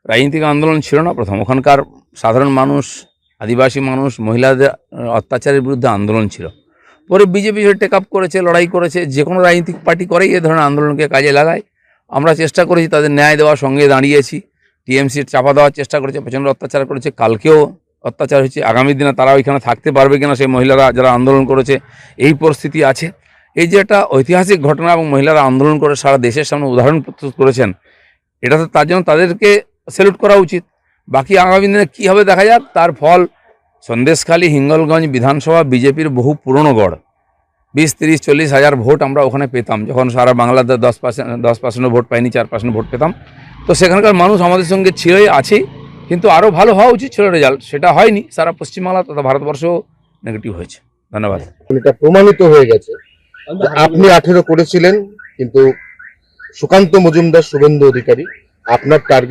রাজনৈতিক আন্দোলন ছিল না প্রথম, ওখানকার সাধারণ মানুষ, আদিবাসী মানুষ, মহিলাদের অত্যাচারের বিরুদ্ধে আন্দোলন ছিল। পরে বিজেপি টেক আপ করেছে, লড়াই করেছে, যে কোনো রাজনৈতিক পার্টি করেই এ ধরনের আন্দোলনকে কাজে লাগায়। আমরা চেষ্টা করেছি তাদের ন্যায় দেওয়ার, সঙ্গে দাঁড়িয়েছি। টিএমসি চাপা দেওয়ার চেষ্টা করেছে, প্রচণ্ড অত্যাচার করেছে, কালকেও অত্যাচার হয়েছে। আগামী দিনে তারা ওইখানে থাকতে পারবে কিনা, সেই মহিলারা যারা আন্দোলন করেছে, এই পরিস্থিতি আছে। এই যে একটা ঐতিহাসিক ঘটনা এবং মহিলারা আন্দোলন করে সারা দেশের সামনে উদাহরণ প্রস্তুত করেছেন, এটা তো তার জন্য তাদেরকে স্যালুট করা উচিত। বাকি আগামী দিনে কী হবে দেখা যাক। তার ফল সন্দেশখালী, হিঙ্গলগঞ্জ বিধানসভা বিজেপির বহু পুরনো গড়, 20-30-40 হাজার ভোট আমরা ওখানে পেতাম, যখন সারা বাংলাতে 10% ভোট পাইনি, 4% ভোট পেতাম। তো সেখানকার মানুষ আমাদের সঙ্গে ছিলই, আছেই, কিন্তু আরও ভালো হওয়া উচিত ছিল রেজাল্ট, সেটা হয়নি। সারা পশ্চিমবাংলা তথা ভারতবর্ষও নেগেটিভ হয়েছে। ধন্যবাদ। এটা প্রমাণিত হয়ে গেছে যে আপনি 18 করেছিলেন, কিন্তু সুকান্ত মজুমদার, শুভেন্দু অধিকারী আপনার টার্গেট